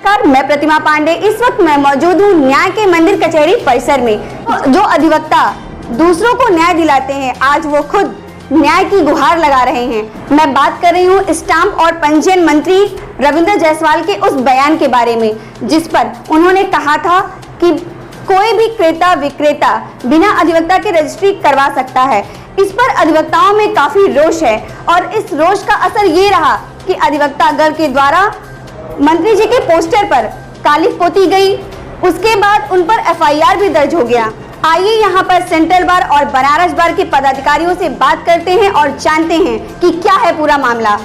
नमस्कार, मैं प्रतिमा पांडे। इस वक्त मैं मौजूद हूँ न्याय के मंदिर कचहरी परिसर में। जो अधिवक्ता दूसरों को न्याय दिलाते हैं, आज वो खुद न्याय की गुहार लगा रहे हैं। मैं बात कर रही हूँ स्टाम्प और पंजीयन मंत्री रविंद्र जायसवाल के उस बयान के बारे में, जिस पर उन्होंने कहा था कि कोई भी क्रेता विक्रेता बिना अधिवक्ता के रजिस्ट्री करवा सकता है। इस पर अधिवक्ताओं में काफी रोष है और इस रोष का असर ये रहा कि अधिवक्ता गण के द्वारा मंत्री जी के पोस्टर पर कालिख पोती गई। उसके बाद उन पर एफआईआर भी दर्ज हो गया। आइए यहाँ पर सेंट्रल बार और बनारस बार के पदाधिकारियों से बात करते हैं और जानते हैं कि क्या है पूरा मामला।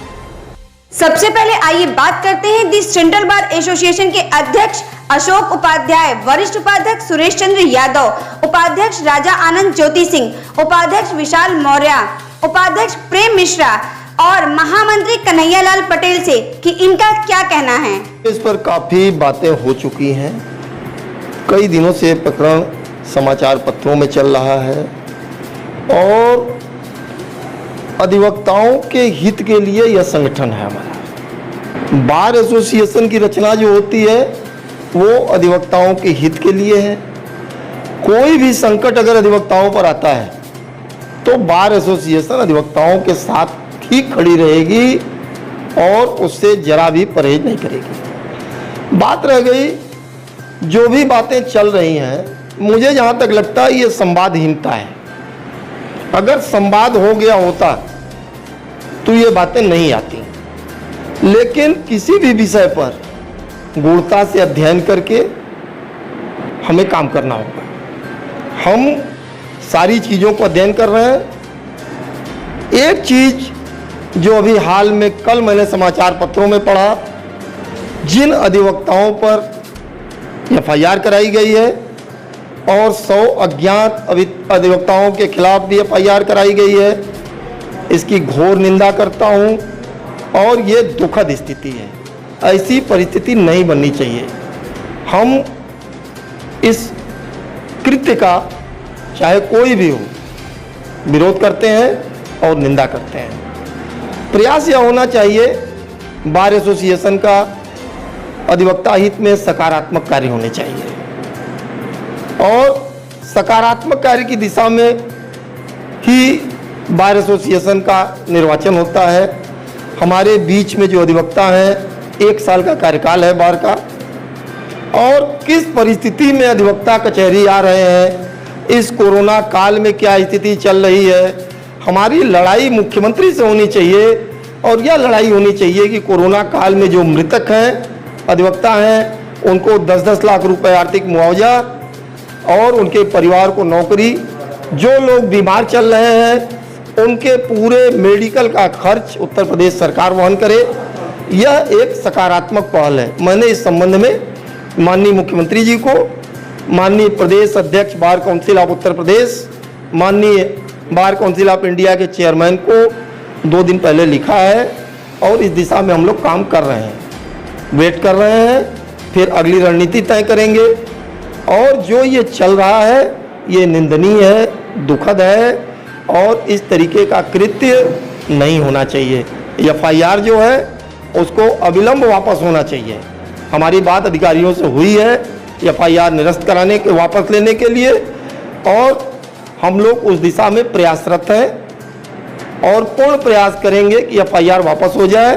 सबसे पहले आइए बात करते हैं दी सेंट्रल बार एसोसिएशन के अध्यक्ष अशोक उपाध्याय, वरिष्ठ उपाध्यक्ष सुरेश चंद्र यादव, उपाध्यक्ष राजा आनंद ज्योति सिंह, उपाध्यक्ष विशाल मौर्य, उपाध्यक्ष प्रेम मिश्रा और महामंत्री कन्हैयालाल पटेल से कि इनका क्या कहना है। इस पर काफी बातें हो चुकी हैं। कई दिनों से प्रकरण समाचार पत्रों में चल रहा है और अधिवक्ताओं के हित के लिए यह संगठन है हमारा। बार एसोसिएशन की रचना जो होती है वो अधिवक्ताओं के हित के लिए है। कोई भी संकट अगर अधिवक्ताओं पर आता है तो बार एसोसिएशन अधिवक्ताओं के साथ ही खड़ी रहेगी और उससे जरा भी परहेज नहीं करेगी। बात रह गई जो भी बातें चल रही हैं, मुझे जहाँ तक लगता है ये संवादहीनता है। अगर संवाद हो गया होता तो ये बातें नहीं आती, लेकिन किसी भी विषय पर गूढ़ता से अध्ययन करके हमें काम करना होगा। हम सारी चीज़ों को अध्ययन कर रहे हैं। एक चीज़ जो अभी हाल में कल मैंने समाचार पत्रों में पढ़ा, जिन अधिवक्ताओं पर एफआईआर कराई गई है और 100 अज्ञात अधिवक्ताओं के खिलाफ भी एफआईआर कराई गई है, इसकी घोर निंदा करता हूं और ये दुखद स्थिति है। ऐसी परिस्थिति नहीं बननी चाहिए। हम इस कृत्य का चाहे कोई भी हो विरोध करते हैं और निंदा करते हैं। प्रयास यह होना चाहिए बार एसोसिएशन का अधिवक्ता हित में सकारात्मक कार्य होने चाहिए और सकारात्मक कार्य की दिशा में ही बार एसोसिएशन का निर्वाचन होता है। हमारे बीच में जो अधिवक्ता हैं 1 साल का कार्यकाल है बार का, और किस परिस्थिति में अधिवक्ता कचहरी आ रहे हैं, इस कोरोना काल में क्या स्थिति चल रही है। हमारी लड़ाई मुख्यमंत्री से होनी चाहिए और यह लड़ाई होनी चाहिए कि कोरोना काल में जो मृतक हैं अधिवक्ता हैं उनको 10-10 लाख रुपए आर्थिक मुआवजा और उनके परिवार को नौकरी, जो लोग बीमार चल रहे हैं उनके पूरे मेडिकल का खर्च उत्तर प्रदेश सरकार वहन करे। यह एक सकारात्मक पहल है। मैंने इस संबंध में माननीय मुख्यमंत्री जी को, माननीय प्रदेश अध्यक्ष bar council of Uttar Pradesh, माननीय बार काउंसिल ऑफ इंडिया के चेयरमैन को 2 दिन पहले लिखा है और इस दिशा में हम लोग काम कर रहे हैं, वेट कर रहे हैं, फिर अगली रणनीति तय करेंगे। और जो ये चल रहा है ये निंदनीय है, दुखद है और इस तरीके का कृत्य नहीं होना चाहिए। एफआईआर जो है उसको अविलंब वापस होना चाहिए। हमारी बात अधिकारियों से हुई है एफआईआर निरस्त कराने के, वापस लेने के लिए, और हम लोग उस दिशा में प्रयासरत हैं और पूर्ण प्रयास करेंगे कि एफआईआर वापस हो जाए,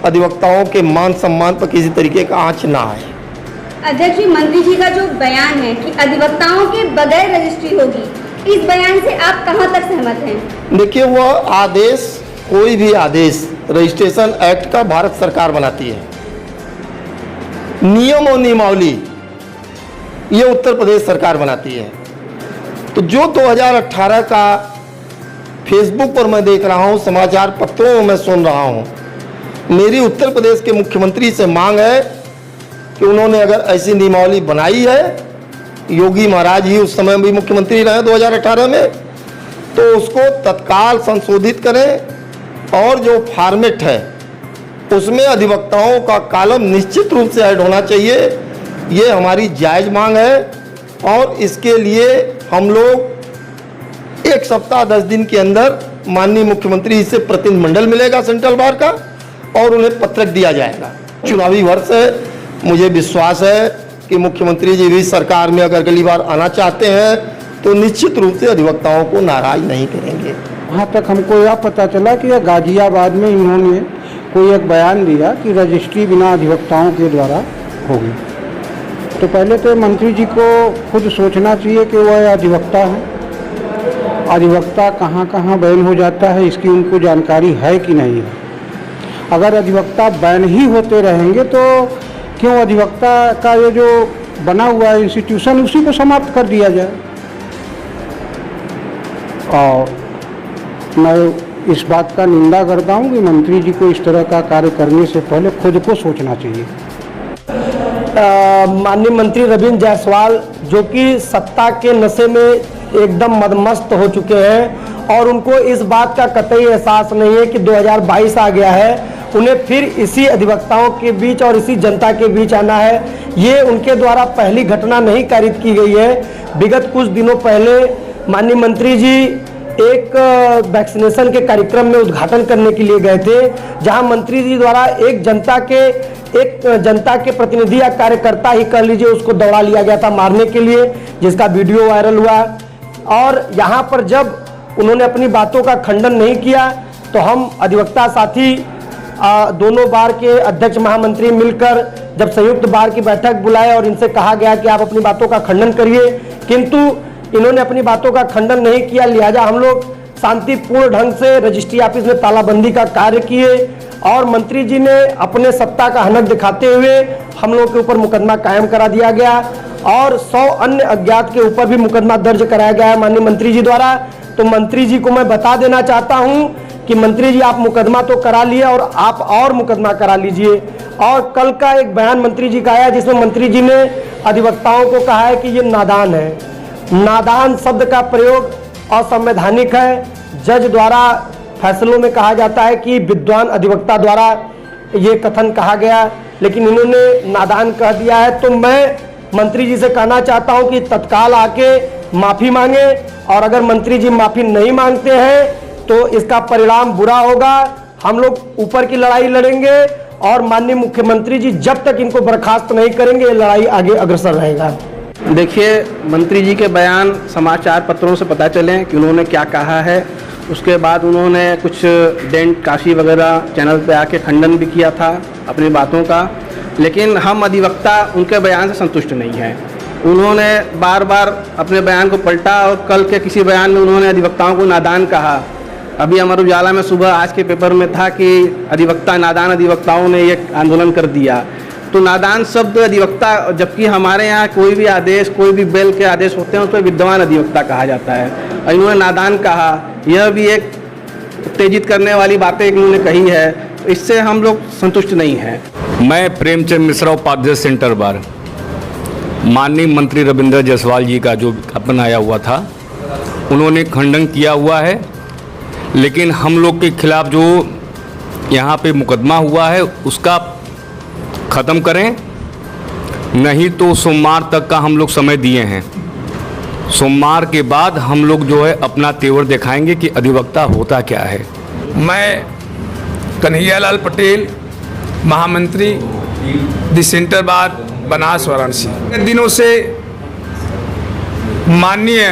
अधिवक्ताओं के मान सम्मान पर किसी तरीके का आंच ना आए। अध्यक्ष जी, मंत्री जी का जो बयान है कि अधिवक्ताओं के बगैर रजिस्ट्री होगी, इस बयान से आप कहां तक सहमत हैं? देखिए, वह आदेश, कोई भी आदेश रजिस्ट्रेशन एक्ट का भारत सरकार बनाती है। नियम और नियमावली ये उत्तर प्रदेश सरकार बनाती है। तो जो 2018 का फेसबुक पर मैं देख रहा हूँ, समाचार पत्रों में मैं सुन रहा हूँ, मेरी उत्तर प्रदेश के मुख्यमंत्री से मांग है कि उन्होंने अगर ऐसी नियमावली बनाई है, योगी महाराज ही उस समय भी मुख्यमंत्री रहे 2018 में, तो उसको तत्काल संशोधित करें और जो फॉर्मेट है उसमें अधिवक्ताओं का कॉलम निश्चित रूप से ऐड होना चाहिए। ये हमारी जायज़ मांग है और इसके लिए हम लोग 1 सप्ताह 10 दिन के अंदर माननीय मुख्यमंत्री से प्रतिनिधिमंडल मिलेगा सेंट्रल बार का और उन्हें पत्रक दिया जाएगा। चुनावी वर्ष है, मुझे विश्वास है कि मुख्यमंत्री जी भी सरकार में अगर अगली बार आना चाहते हैं तो निश्चित रूप से अधिवक्ताओं को नाराज नहीं करेंगे। वहाँ तक हमको यह पता चला कि यह गाजियाबाद में इन्होंने कोई एक बयान दिया कि रजिस्ट्री बिना अधिवक्ताओं के द्वारा होगी। तो पहले तो मंत्री जी को खुद सोचना चाहिए कि वह अधिवक्ता है, अधिवक्ता कहाँ कहाँ बैन हो जाता है इसकी उनको जानकारी है कि नहीं है। अगर अधिवक्ता बैन ही होते रहेंगे तो क्यों अधिवक्ता का ये जो बना हुआ है इंस्टीट्यूशन उसी को समाप्त कर दिया जाए। और मैं इस बात का निंदा करता हूँ कि मंत्री जी को इस तरह का कार्य करने से पहले खुद को सोचना चाहिए। माननीय मंत्री रविंद्र जायसवाल जो कि सत्ता के नशे में एकदम मदमस्त हो चुके हैं और उनको इस बात का कतई एहसास नहीं है कि 2022 आ गया है, उन्हें फिर इसी अधिवक्ताओं के बीच और इसी जनता के बीच आना है। ये उनके द्वारा पहली घटना नहीं कारित की गई है। विगत कुछ दिनों पहले माननीय मंत्री जी एक वैक्सीनेशन के कार्यक्रम में उद्घाटन करने के लिए गए थे, जहां मंत्री जी द्वारा एक जनता के प्रतिनिधि या कार्यकर्ता ही कह लीजिए उसको दौड़ा लिया गया था मारने के लिए, जिसका वीडियो वायरल हुआ। और यहां पर जब उन्होंने अपनी बातों का खंडन नहीं किया तो हम अधिवक्ता साथी दोनों बार के अध्यक्ष महामंत्री मिलकर जब संयुक्त बार की बैठक बुलाए और इनसे कहा गया कि आप अपनी बातों का खंडन करिए, किंतु इन्होंने अपनी बातों का खंडन नहीं किया। लिहाजा हम लोग शांतिपूर्ण ढंग से रजिस्ट्री ऑफिस में तालाबंदी का कार्य किए और मंत्री जी ने अपने सत्ता का हनक दिखाते हुए हम लोग के ऊपर मुकदमा कायम करा दिया गया और 100 अन्य अज्ञात के ऊपर भी मुकदमा दर्ज कराया गया है माननीय मंत्री जी द्वारा। तो मंत्री जी को मैं बता देना चाहता हूं कि मंत्री जी आप मुकदमा तो करा लिए और आप और मुकदमा करा लीजिए। और कल का एक बयान मंत्री जी का आया जिसमें मंत्री जी ने अधिवक्ताओं को कहा है कि ये नादान है। नादान शब्द का प्रयोग असंवैधानिक है। जज द्वारा फैसलों में कहा जाता है कि विद्वान अधिवक्ता द्वारा ये कथन कहा गया, लेकिन इन्होंने नादान कह दिया है। तो मैं मंत्री जी से कहना चाहता हूं कि तत्काल आके माफ़ी मांगे और अगर मंत्री जी माफ़ी नहीं मांगते हैं तो इसका परिणाम बुरा होगा। हम लोग ऊपर की लड़ाई लड़ेंगे और माननीय मुख्यमंत्री जी जब तक इनको बर्खास्त नहीं करेंगे ये लड़ाई आगे अग्रसर रहेगा। देखिए, मंत्री जी के बयान समाचार पत्रों से पता चले कि उन्होंने क्या कहा है। उसके बाद उन्होंने कुछ डेंट काशी वगैरह चैनल पे आके खंडन भी किया था अपनी बातों का, लेकिन हम अधिवक्ता उनके बयान से संतुष्ट नहीं हैं। उन्होंने बार बार अपने बयान को पलटा और कल के किसी बयान में उन्होंने अधिवक्ताओं को नादान कहा। अभी अमर उजाला में सुबह आज के पेपर में था कि नादान अधिवक्ताओं ने ये आंदोलन कर दिया। तो नादान शब्द अधिवक्ता, जबकि हमारे यहाँ कोई भी आदेश, कोई भी बेल के आदेश होते हैं उस पर विद्वान अधिवक्ता कहा जाता है और इन्होंने नादान कहा। यह भी एक उत्तेजित करने वाली बातें इन्होंने कही है, तो इससे हम लोग संतुष्ट नहीं हैं। मैं प्रेमचंद मिश्रा उपाध्याय सेंटर बार माननीय मंत्री रविंद्र जायसवाल जी का जो ज्ञापन आया हुआ था उन्होंने खंडन किया हुआ है, लेकिन हम लोग के खिलाफ जो यहाँ पे मुकदमा हुआ है उसका ख़त्म करें, नहीं तो सोमवार तक का हम लोग समय दिए हैं। सोमवार के बाद हम लोग जो है अपना तेवर दिखाएंगे कि अधिवक्ता होता क्या है। मैं कन्हैयालाल पटेल, महामंत्री दी सेंटर बार बनास वाराणसी। दिनों से माननीय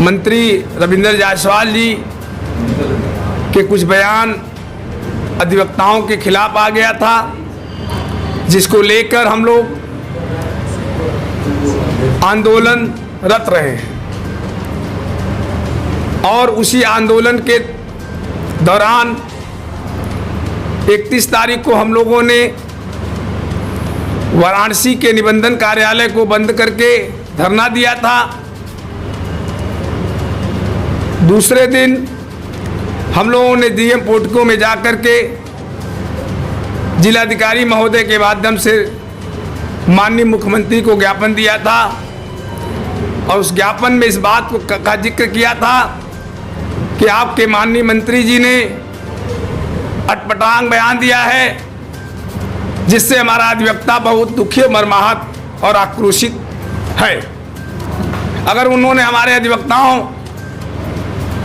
मंत्री रविंद्र जायसवाल जी के कुछ बयान अधिवक्ताओं के खिलाफ आ गया था, जिसको लेकर हम लोग आंदोलनरत रहे हैं और उसी आंदोलन के दौरान 31 तारीख को हम लोगों ने वाराणसी के निबंधन कार्यालय को बंद करके धरना दिया था। दूसरे दिन हम लोगों ने डीएम पोर्टिको में जाकर के जिलाधिकारी महोदय के माध्यम से माननीय मुख्यमंत्री को ज्ञापन दिया था और उस ज्ञापन में इस बात का जिक्र किया था कि आपके माननीय मंत्री जी ने अटपटांग बयान दिया है, जिससे हमारा अधिवक्ता बहुत दुखी, मर्माहत और आक्रोशित है। अगर उन्होंने हमारे अधिवक्ताओं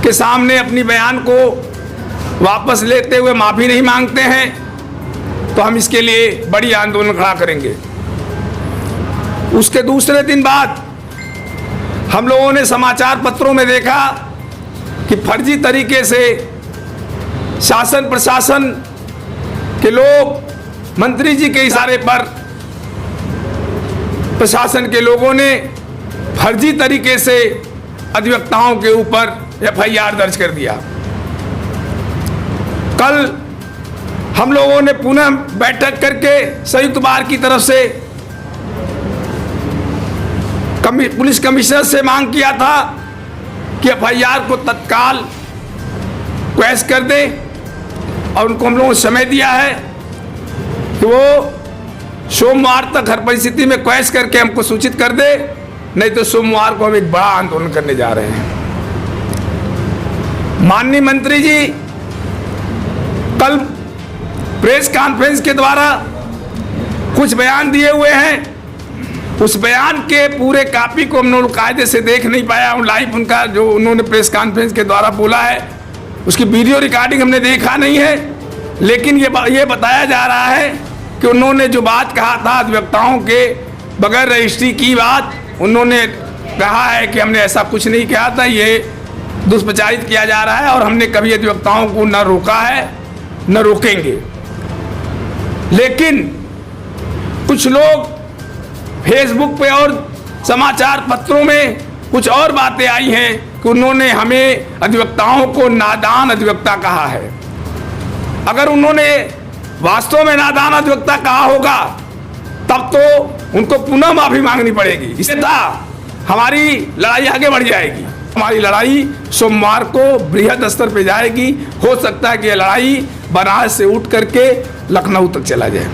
के सामने अपनी बयान को वापस लेते हुए माफ़ी नहीं मांगते हैं तो हम इसके लिए बड़ी आंदोलन खड़ा करेंगे। उसके दूसरे दिन बाद हम लोगों ने समाचार पत्रों में देखा कि फर्जी तरीके से शासन प्रशासन के लोग मंत्री जी के इशारे पर प्रशासन के लोगों ने फर्जी तरीके से अधिवक्ताओं के ऊपर FIR दर्ज कर दिया। कल हम लोगों ने पुनः बैठक करके संयुक्त बार की तरफ से पुलिस कमिश्नर से मांग किया था कि FIR को तत्काल क्वैश कर दे, और उनको हम लोगों ने समय दिया है कि वो सोमवार तक हर परिस्थिति में क्वैश करके हमको सूचित कर दे, नहीं तो सोमवार को हम एक बड़ा आंदोलन करने जा रहे हैं। माननीय मंत्री जी कल प्रेस कॉन्फ्रेंस के द्वारा कुछ बयान दिए हुए हैं। उस बयान के पूरे कॉपी को हम लोग कायदे से देख नहीं पाया हूँ। लाइव उनका जो उन्होंने प्रेस कॉन्फ्रेंस के द्वारा बोला है उसकी वीडियो रिकॉर्डिंग हमने देखा नहीं है, लेकिन ये बताया जा रहा है कि उन्होंने जो बात कहा था अधिवक्ताओं के बगैर रजिस्ट्री की बात, उन्होंने कहा है कि हमने ऐसा कुछ नहीं कहा था, ये दुष्प्रचारित किया जा रहा है और हमने कभी अधिवक्ताओं को न रोका है न रोकेंगे। लेकिन कुछ लोग फेसबुक पे और समाचार पत्रों में कुछ और बातें आई हैं कि उन्होंने हमें अधिवक्ताओं को नादान अधिवक्ता कहा है। अगर उन्होंने वास्तव में नादान अधिवक्ता कहा होगा तब तो उनको पुनः माफी मांगनी पड़ेगी। इससे हमारी लड़ाई आगे बढ़ जाएगी। हमारी लड़ाई सोमवार को बृहद स्तर पे जाएगी। हो सकता है कि यह लड़ाई बनारस से उठ करके लखनऊ तक चला जाए।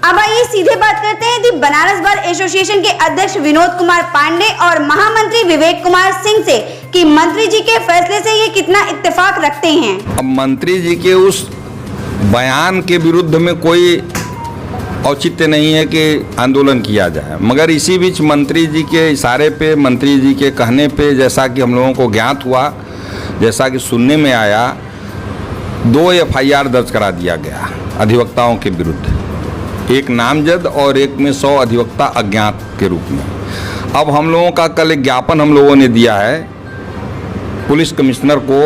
अब आइए सीधे बात करते हैं दी बनारस बार एसोसिएशन के अध्यक्ष विनोद कुमार पांडे और महामंत्री विवेक कुमार सिंह से कि मंत्री जी के फैसले से ये कितना इत्तेफाक रखते हैं। अब मंत्री जी के उस बयान के विरुद्ध में कोई औचित्य नहीं है कि आंदोलन किया जाए, मगर इसी बीच मंत्री जी के इशारे पे, मंत्री जी के कहने पे, जैसा कि हम लोगों को ज्ञात हुआ, जैसा कि सुनने में आया, 2 FIR दर्ज करा दिया गया अधिवक्ताओं के विरुद्ध, एक नामजद और एक में 100 अधिवक्ता अज्ञात के रूप में। अब हम लोगों का कल एक ज्ञापन हम लोगों ने दिया है पुलिस कमिश्नर को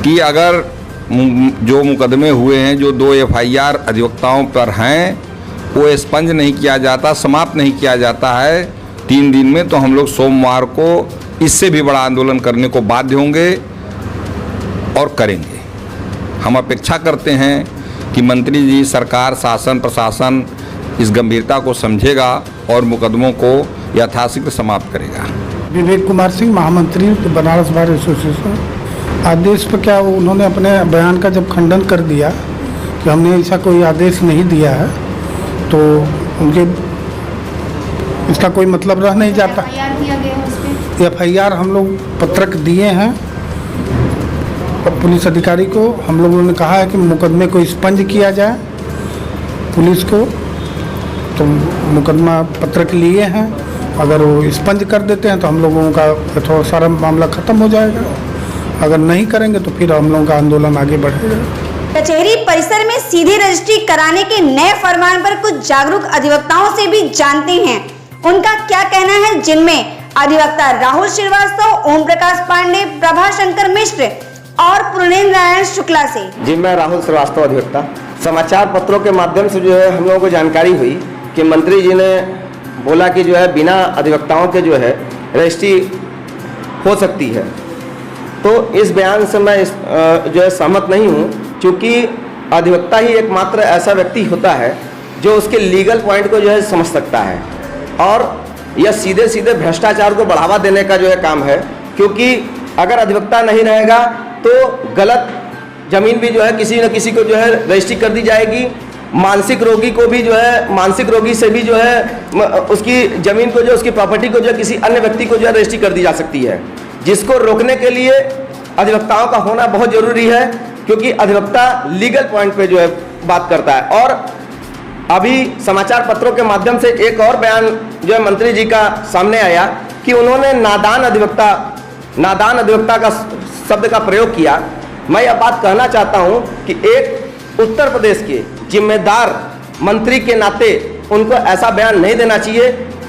कि अगर जो मुकदमे हुए हैं, जो 2 FIR अधिवक्ताओं पर हैं, वो एक्सपंज नहीं किया जाता, समाप्त नहीं किया जाता है 3 दिन में, तो हम लोग सोमवार को इससे भी बड़ा आंदोलन करने को बाध्य होंगे और करेंगे। हम अपेक्षा करते हैं कि मंत्री जी, सरकार, शासन, प्रशासन इस गंभीरता को समझेगा और मुकदमों को यथाशीघ्र समाप्त करेगा। विवेक कुमार सिंह, महामंत्री बनारस बार एसोसिएशन। आदेश पर क्या उन्होंने अपने बयान का जब खंडन कर दिया कि हमने ऐसा कोई आदेश नहीं दिया है, तो उनके इसका कोई मतलब रह नहीं जाता। FIR हम लोग पत्रक दिए हैं पुलिस अधिकारी को। हम लोगों ने कहा है कि मुकदमे को स्पंज किया जाए पुलिस को, तो मुकदमा पत्रक लिए हैं, अगर वो स्पंज कर देते हैं तो हम लोगों का थोड़ा सारा मामला ख़त्म हो जाएगा। अगर नहीं करेंगे तो फिर हम लोगों का आंदोलन आगे बढ़ेगा। कचहरी परिसर में सीधी रजिस्ट्री कराने के नए फरमान पर कुछ जागरूक अधिवक्ताओं से भी जानते हैं उनका क्या कहना है, जिनमें अधिवक्ता राहुल श्रीवास्तव, ओम प्रकाश पांडे, प्रभा शंकर मिश्र और पूर्णेंद्र नारायण शुक्ला से। जी, मैं राहुल श्रीवास्तव अधिवक्ता। समाचार पत्रों के माध्यम से जो है हम लोगों को जानकारी हुई कि मंत्री जी ने बोला कि जो है बिना अधिवक्ताओं के जो है रजिस्ट्री हो सकती है, तो इस बयान से मैं जो है सहमत नहीं हूँ, क्योंकि अधिवक्ता ही एकमात्र ऐसा व्यक्ति होता है जो उसके लीगल पॉइंट को जो है समझ सकता है, और यह सीधे सीधे भ्रष्टाचार को बढ़ावा देने का जो है काम है। क्योंकि अगर अधिवक्ता नहीं रहेगा तो गलत जमीन भी जो है किसी न किसी को जो है रजिस्ट्री कर दी जाएगी। मानसिक रोगी को भी जो है, मानसिक रोगी से भी जो है उसकी ज़मीन को जो, उसकी प्रॉपर्टी को जो है किसी अन्य व्यक्ति को जो है रजिस्ट्री कर दी जा सकती है, जिसको रोकने के लिए अधिवक्ताओं का होना बहुत ज़रूरी है, क्योंकि अधिवक्ता लीगल पॉइंट पे जो है बात करता है। और अभी समाचार पत्रों के माध्यम से एक और बयान जो है मंत्री जी का सामने आया कि उन्होंने नादान अधिवक्ता का शब्द का प्रयोग किया। मैं यह बात कहना चाहता हूं कि एक उत्तर प्रदेश के जिम्मेदार मंत्री के नाते उनको ऐसा बयान नहीं देना चाहिए।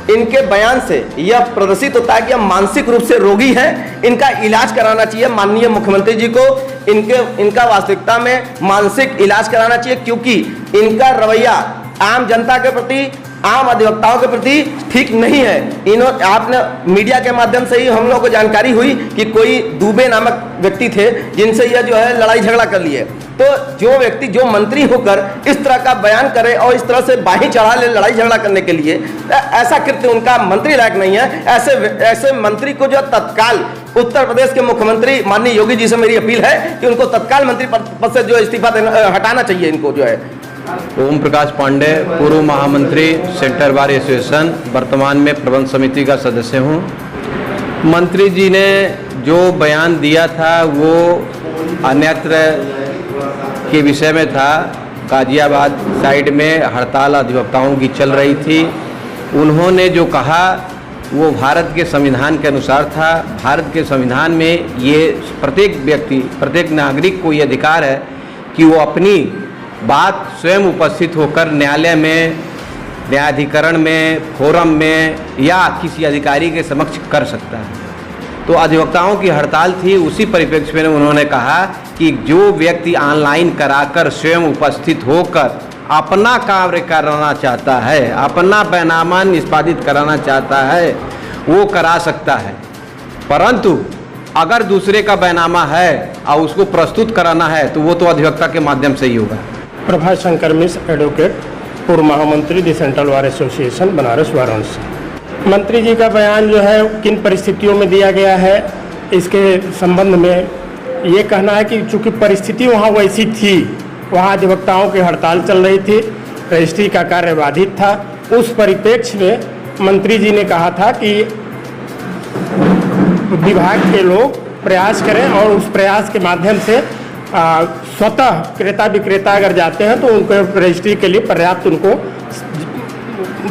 इनके बयान से यह प्रदर्शित होता है कि हम मानसिक रूप से रोगी हैं, इनका इलाज कराना चाहिए। माननीय मुख्यमंत्री जी को इनका वास्तविकता में मानसिक इलाज कराना चाहिए, क्योंकि इनका रवैया आम जनता के प्रति, आम अधिवक्ताओं के प्रति ठीक नहीं है। आपने मीडिया के माध्यम से ही हम लोगों को जानकारी हुई कि कोई दुबे नामक व्यक्ति थे जिनसे यह जो है लड़ाई झगड़ा कर लिए। तो जो व्यक्ति, जो मंत्री होकर इस तरह का बयान करे और इस तरह से बाही चढ़ा ले लड़ाई झगड़ा करने के लिए, ऐसा कृत्य उनका मंत्री लायक नहीं है। ऐसे मंत्री को जो तत्काल उत्तर प्रदेश के मुख्यमंत्री माननीय योगी जी से मेरी अपील है कि उनको तत्काल मंत्री पद से जो इस्तीफा हटाना चाहिए इनको जो है। ओम प्रकाश पांडे, पूर्व महामंत्री सेंटर बार एसोसिएशन, वर्तमान में प्रबंध समिति का सदस्य हूँ। मंत्री जी ने जो बयान दिया था वो अन्यत्र के विषय में था। गाजियाबाद साइड में हड़ताल अधिवक्ताओं की चल रही थी। उन्होंने जो कहा वो भारत के संविधान के अनुसार था। भारत के संविधान में ये प्रत्येक व्यक्ति, प्रत्येक नागरिक को ये अधिकार है कि वो अपनी बात स्वयं उपस्थित होकर न्यायालय में, न्यायाधिकरण में, फोरम में या किसी अधिकारी के समक्ष कर सकता है। तो अधिवक्ताओं की हड़ताल थी, उसी परिप्रेक्ष्य में उन्होंने कहा कि जो व्यक्ति ऑनलाइन कराकर स्वयं उपस्थित होकर अपना कार्य कराना चाहता है, अपना बैनामा निष्पादित कराना चाहता है, वो करा सकता है, परंतु अगर दूसरे का बैनामा है और उसको प्रस्तुत कराना है तो वो तो अधिवक्ता के माध्यम से ही होगा। प्रभाष शंकर मिश्र, एडवोकेट, पूर्व महामंत्री the central bar association, Banaras Varanasi. मंत्री जी का बयान जो है किन परिस्थितियों में दिया गया है, इसके संबंध में ये कहना है कि चूंकि परिस्थिति वहाँ वैसी थी, वहाँ अधिवक्ताओं की हड़ताल चल रही थी, रजिस्ट्री का कार्य बाधित था। उस परिप्रेक्ष्य में मंत्री जी ने कहा था कि विभाग के लोग प्रयास करें और उस प्रयास के माध्यम से स्वतः क्रेता विक्रेता अगर जाते हैं तो उनको रजिस्ट्री के लिए पर्याप्त उनको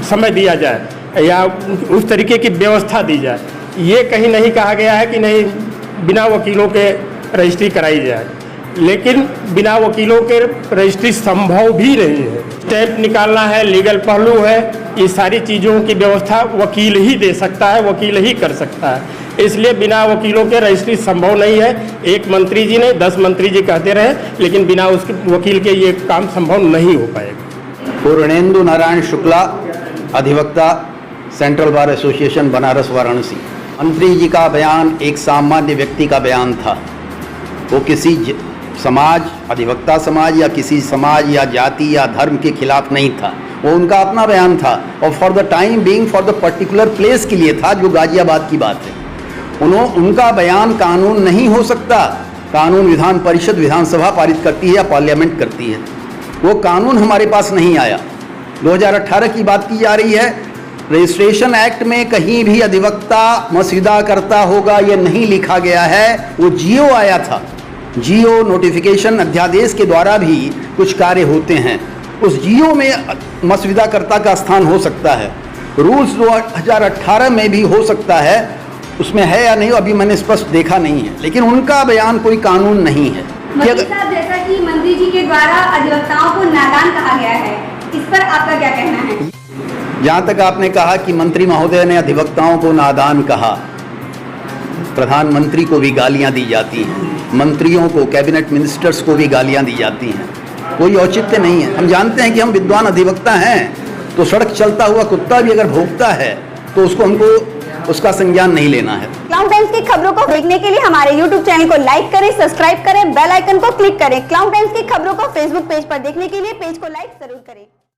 समय दिया जाए या उस तरीके की व्यवस्था दी जाए। ये कहीं नहीं कहा गया है कि नहीं बिना वकीलों के रजिस्ट्री कराई जाए, लेकिन बिना वकीलों के रजिस्ट्री संभव भी नहीं है। स्टैंप निकालना है, लीगल पहलू है, ये सारी चीज़ों की व्यवस्था वकील ही दे सकता है, वकील ही कर सकता है। इसलिए बिना वकीलों के रजिस्ट्री संभव नहीं है। एक मंत्री जी ने 10 मंत्री जी कहते रहे, लेकिन बिना उसके वकील के ये काम संभव नहीं हो पाएगा। पूर्णेंदु नारायण शुक्ला, अधिवक्ता, central bar association, Banaras Varanasi. मंत्री जी का बयान एक सामान्य व्यक्ति का बयान था। वो किसी समाज, अधिवक्ता समाज या किसी समाज या जाति या धर्म के खिलाफ नहीं था। वो उनका अपना बयान था और for the time being, for the particular place के लिए था जो गाजियाबाद की बात है। उनका बयान कानून नहीं हो सकता। कानून विधान परिषद, विधानसभा पारित करती है या पार्लियामेंट करती है। वो कानून हमारे पास नहीं आया। 2018 की बात की जा रही है। रजिस्ट्रेशन एक्ट में कहीं भी अधिवक्ता मसविदा करता होगा ये नहीं लिखा गया है। वो जीओ आया था, जीओ नोटिफिकेशन अध्यादेश के द्वारा भी कुछ कार्य होते हैं। उस जीओ में मसविदाकर्ता का स्थान हो सकता है। रूल्स 2018 में भी हो सकता है, उसमें है या नहीं अभी मैंने स्पष्ट देखा नहीं है, लेकिन उनका बयान कोई कानून नहीं है। मंत्री साहब, जैसा कि मंत्री जी के द्वारा अधिवक्ताओं को नादान कहा गया है, इस पर आपका क्या कहना है? जहाँ तक आपने कहा कि मंत्री महोदय ने अधिवक्ताओं को नादान कहा, प्रधानमंत्री को भी गालियाँ दी जाती हैं, मंत्रियों को, कैबिनेट मिनिस्टर्स को भी गालियाँ दी जाती हैं, कोई औचित्य नहीं है। हम जानते हैं कि हम विद्वान अधिवक्ता हैं, तो सड़क चलता हुआ कुत्ता भी अगर भौंकता है तो हमको उसका संज्ञान नहीं लेना है। क्लाउड टाइम्स की खबरों को देखने के लिए हमारे YouTube चैनल को लाइक करें, सब्सक्राइब करें, बेल आइकन को क्लिक करें। क्लाउड टाइम्स की खबरों को Facebook पेज पर देखने के लिए पेज को लाइक जरूर करें।